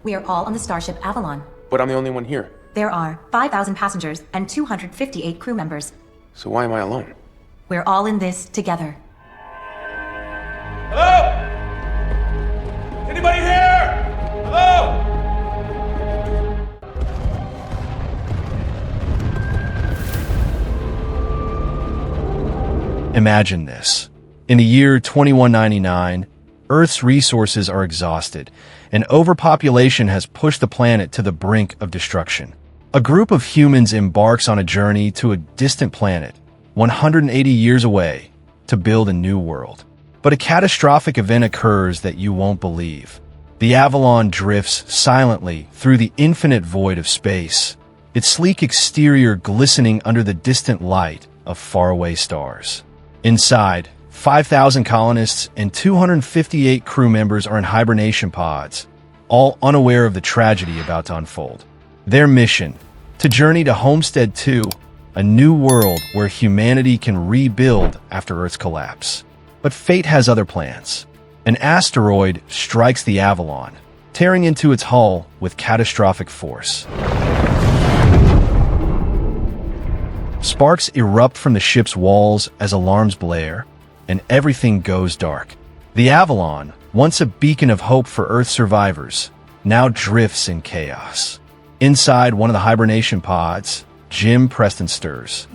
We are all on the starship Avalon. But I'm the only one here. There are 5,000 passengers and 258 crew members. So why am I alone? We're all in this together. Hello? Anybody here? Hello? Imagine this. In the year 2199, Earth's resources are exhausted, and overpopulation has pushed the planet to the brink of destruction. A group of humans embarks on a journey to a distant planet, 180 years away, to build a new world. But a catastrophic event occurs that you won't believe. The Avalon drifts silently through the infinite void of space, its sleek exterior glistening under the distant light of faraway stars. Inside, 5,000 colonists and 258 crew members are in hibernation pods, all unaware of the tragedy about to unfold. Their mission: to journey to Homestead 2, a new world where humanity can rebuild after Earth's collapse. But fate has other plans. An asteroid strikes the Avalon, tearing into its hull with catastrophic force. Sparks erupt from the ship's walls as alarms blare, and everything goes dark. The Avalon, once a beacon of hope for Earth survivors, now drifts in chaos. Inside one of the hibernation pods, Jim Preston stirs.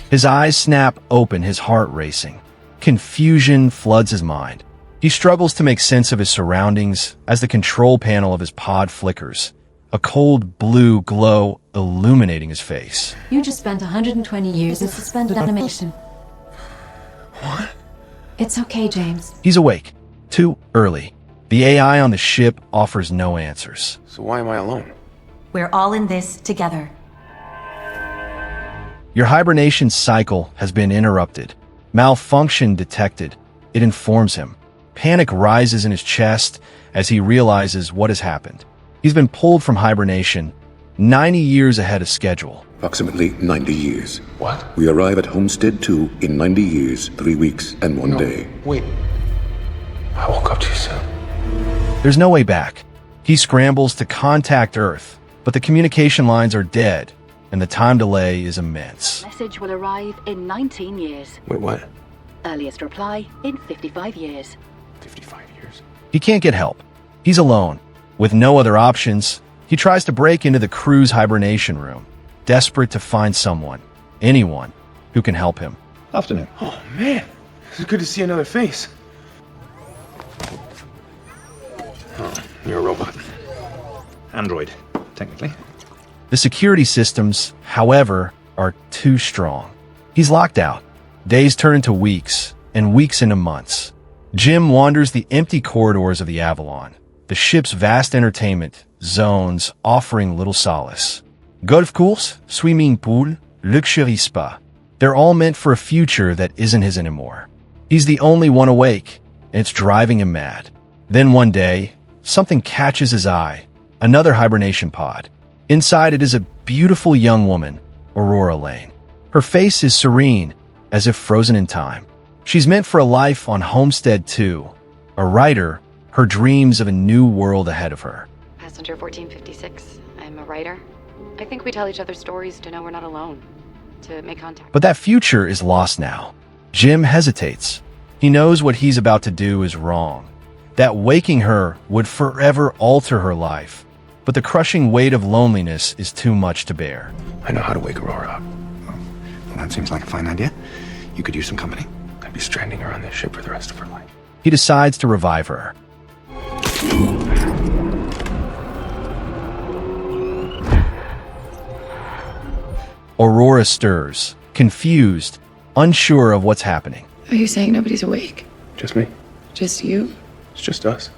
His eyes snap open, his heart racing. Confusion floods his mind. He struggles to make sense of his surroundings as the control panel of his pod flickers, a cold blue glow illuminating his face. You just spent 120 years in suspended animation. What? It's okay, James. He's awake. Too early. The AI on the ship offers no answers. So why am I alone? We're all in this together. Your hibernation cycle has been interrupted. Malfunction detected. It informs him. Panic rises in his chest as he realizes what has happened. He's been pulled from hibernation 90 years ahead of schedule. Approximately 90 years. What? We arrive at Homestead 2 in 90 years, 3 weeks, and 1 day. Wait. I woke up too soon. There's no way back. He scrambles to contact Earth, but the communication lines are dead, and the time delay is immense. Message will arrive in 19 years. Wait, what? Earliest reply in 55 years. 55 years? He can't get help. He's alone. With no other options, he tries to break into the crew's hibernation room, desperate to find someone, anyone, who can help him. Afternoon. Oh, man. It's good to see another face. Oh, you're a robot. Android, technically. The security systems, however, are too strong. He's locked out. Days turn into weeks, and weeks into months. Jim wanders the empty corridors of the Avalon, the ship's vast entertainment zones offering little solace. Golf course, swimming pool, luxury spa. They're all meant for a future that isn't his anymore. He's the only one awake, and it's driving him mad. Then one day, something catches his eye. Another hibernation pod. Inside it is a beautiful young woman, Aurora Lane. Her face is serene, as if frozen in time. She's meant for a life on Homestead 2. A writer, her dreams of a new world ahead of her. Passenger 1456. I'm a writer. I think we tell each other stories to know we're not alone, to make contact. But that future is lost now. Jim hesitates. He knows what he's about to do is wrong. That waking her would forever alter her life. But the crushing weight of loneliness is too much to bear. I know how to wake Aurora up. Well, that seems like a fine idea. You could use some company. I'd be stranding her on this ship for the rest of her life. He decides to revive her. Aurora stirs, confused, unsure of what's happening. Are you saying nobody's awake? Just me. Just you? It's just us.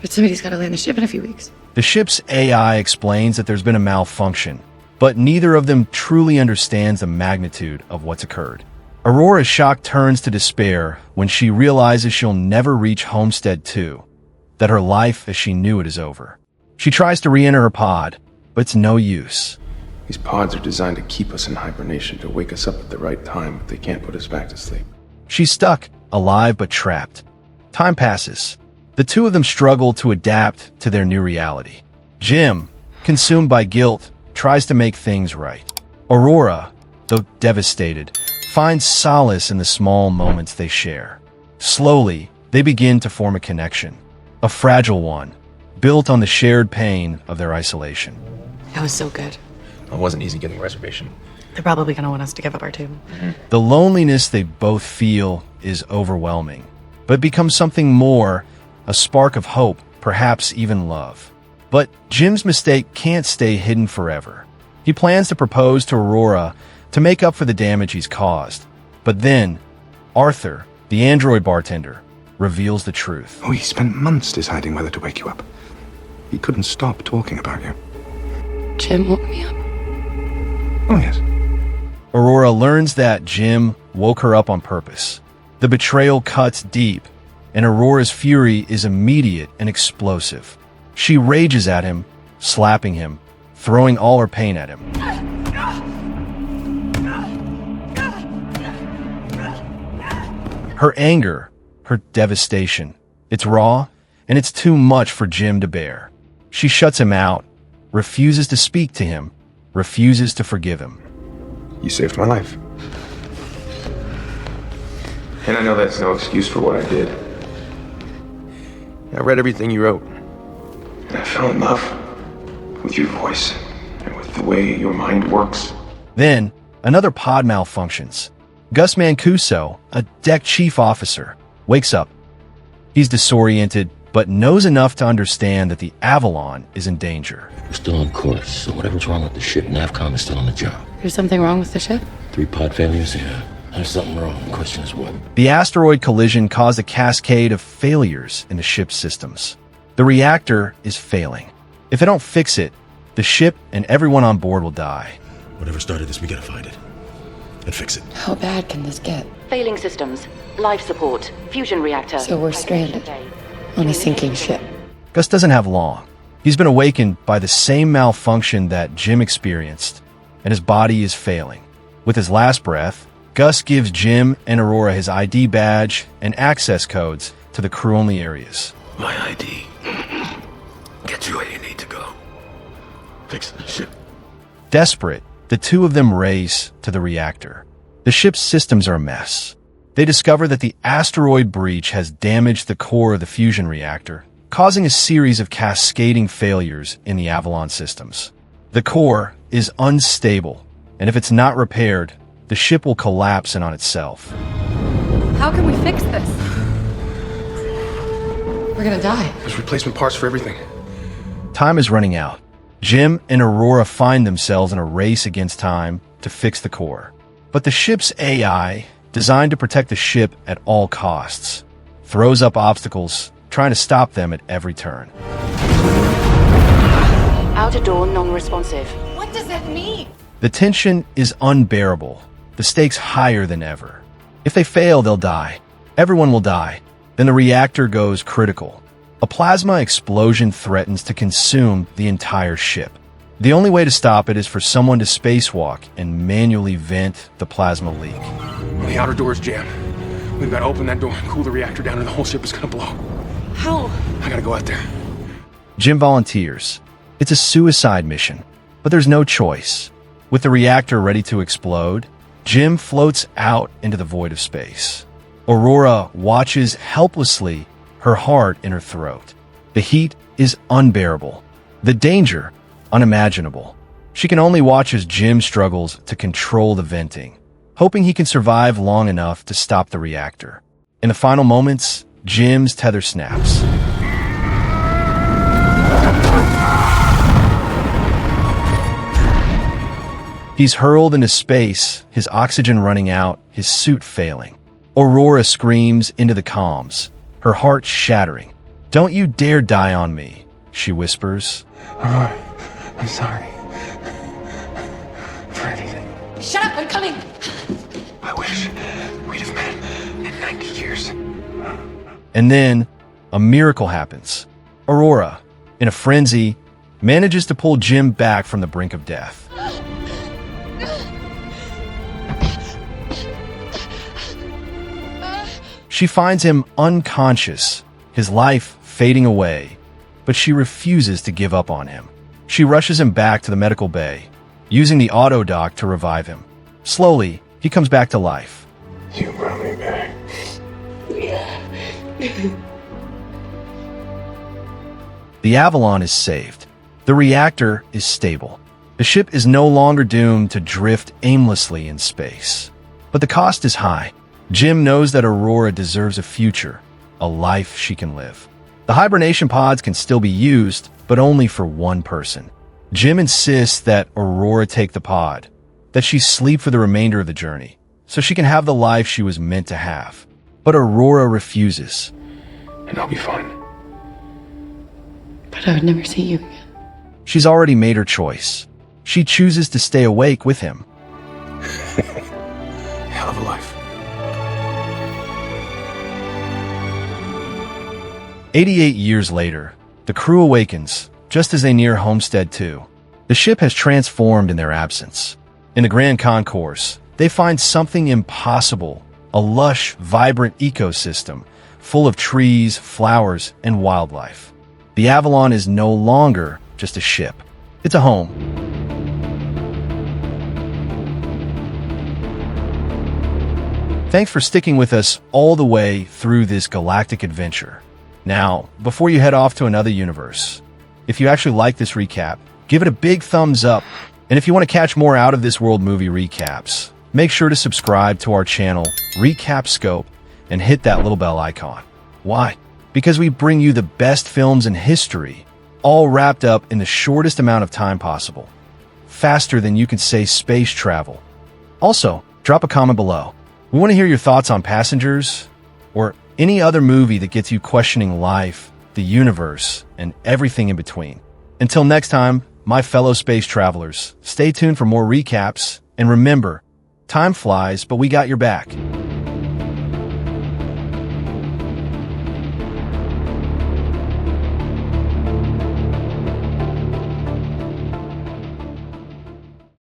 But somebody's got to land the ship in a few weeks. The ship's AI explains that there's been a malfunction, but neither of them truly understands the magnitude of what's occurred. Aurora's shock turns to despair when she realizes she'll never reach Homestead 2, that her life as she knew it is over. She tries to re-enter her pod, but it's no use. These pods are designed to keep us in hibernation, to wake us up at the right time, but they can't put us back to sleep. She's stuck, alive but trapped. Time passes. The two of them struggle to adapt to their new reality. Jim, consumed by guilt, tries to make things right. Aurora, though devastated, finds solace in the small moments they share. Slowly, they begin to form a connection, a fragile one, built on the shared pain of their isolation. That was so good. It wasn't easy getting a reservation. They're probably gonna want us to give up our table. The loneliness they both feel is overwhelming, but it becomes something more, a spark of hope, perhaps even love. But Jim's mistake can't stay hidden forever. He plans to propose to Aurora to make up for the damage he's caused. But then, Arthur, the android bartender, reveals the truth. Oh, he spent months deciding whether to wake you up. He couldn't stop talking about you. Jim woke me up. Oh, yes. Aurora learns that Jim woke her up on purpose. The betrayal cuts deep, and Aurora's fury is immediate and explosive. She rages at him, slapping him, throwing all her pain at him. Her anger, her devastation, it's raw, and it's too much for Jim to bear. She shuts him out, refuses to speak to him, refuses to forgive him. You saved my life. And I know that's no excuse for what I did. I read everything you wrote. And I fell in love with your voice and with the way your mind works. Then, another pod malfunctions. Gus Mancuso, a deck chief officer, wakes up. He's disoriented, but knows enough to understand that the Avalon is in danger. We're still on course, so whatever's wrong with the ship, NAVCOM is still on the job. There's something wrong with the ship? 3 pod failures? Yeah. There's something wrong. The question is what? The asteroid collision caused a cascade of failures in the ship's systems. The reactor is failing. If they don't fix it, the ship and everyone on board will die. Whatever started this, we gotta find it. And fix it. How bad can this get? Failing systems. Life support. Fusion reactor. So we're stranded on a sinking ship. Gus doesn't have long. He's been awakened by the same malfunction that Jim experienced, and his body is failing. With his last breath, Gus gives Jim and Aurora his ID badge and access codes to the crew-only areas. My ID. Get you where you need to go. Fix the ship. Desperate, the two of them race to the reactor. The ship's systems are a mess. They discover that the asteroid breach has damaged the core of the fusion reactor, causing a series of cascading failures in the Avalon systems. The core is unstable, and if it's not repaired, the ship will collapse in on itself. How can we fix this? We're gonna die. There's replacement parts for everything. Time is running out. Jim and Aurora find themselves in a race against time to fix the core. But the ship's AI, designed to protect the ship at all costs, throws up obstacles, trying to stop them at every turn. Outer door non-responsive. What does that mean? The tension is unbearable, the stakes higher than ever. If they fail, they'll die. Everyone will die. Then the reactor goes critical. A plasma explosion threatens to consume the entire ship. The only way to stop it is for someone to spacewalk and manually vent the plasma leak. The outer door's jammed. We've got to open that door and cool the reactor down, and the whole ship is gonna blow. How? I gotta go out there. Jim volunteers. It's a suicide mission, but there's no choice. With the reactor ready to explode, Jim floats out into the void of space. Aurora watches helplessly, her heart in her throat. The heat is unbearable. The danger, unimaginable. She can only watch as Jim struggles to control the venting, hoping he can survive long enough to stop the reactor. In the final moments, Jim's tether snaps. He's hurled into space, his oxygen running out, his suit failing. Aurora screams into the comms, her heart shattering. "Don't you dare die on me," she whispers. Aurora, I'm sorry. For everything. Shut up, I'm coming! I wish we'd have met in 90 years. And then, a miracle happens. Aurora, in a frenzy, manages to pull Jim back from the brink of death. She finds him unconscious, his life fading away, but she refuses to give up on him. She rushes him back to the medical bay, using the auto dock to revive him. Slowly, he comes back to life. You brought me back. The Avalon is saved. The reactor is stable. The ship is no longer doomed to drift aimlessly in space. But the cost is high. Jim knows that Aurora deserves a future, a life she can live. The hibernation pods can still be used, but only for one person. Jim insists that Aurora take the pod, that she sleep for the remainder of the journey, so she can have the life she was meant to have. But Aurora refuses. And I'll be fine. But I would never see you again. She's already made her choice. She chooses to stay awake with him. Hell of a life. 88 years later, the crew awakens, just as they near Homestead 2. The ship has transformed in their absence. In the Grand Concourse, they find something impossible, a lush, vibrant ecosystem, full of trees, flowers, and wildlife. The Avalon is no longer just a ship. It's a home. Thanks for sticking with us all the way through this galactic adventure. Now, before you head off to another universe, if you actually like this recap, give it a big thumbs up. And if you want to catch more out of this world movie recaps, make sure to subscribe to our channel, Recap Scope, and hit that little bell icon. Why? Because we bring you the best films in history, all wrapped up in the shortest amount of time possible. Faster than you can say space travel. Also, drop a comment below. We want to hear your thoughts on Passengers, or any other movie that gets you questioning life, the universe, and everything in between. Until next time, my fellow space travelers, stay tuned for more recaps, and remember, time flies, but we got your back.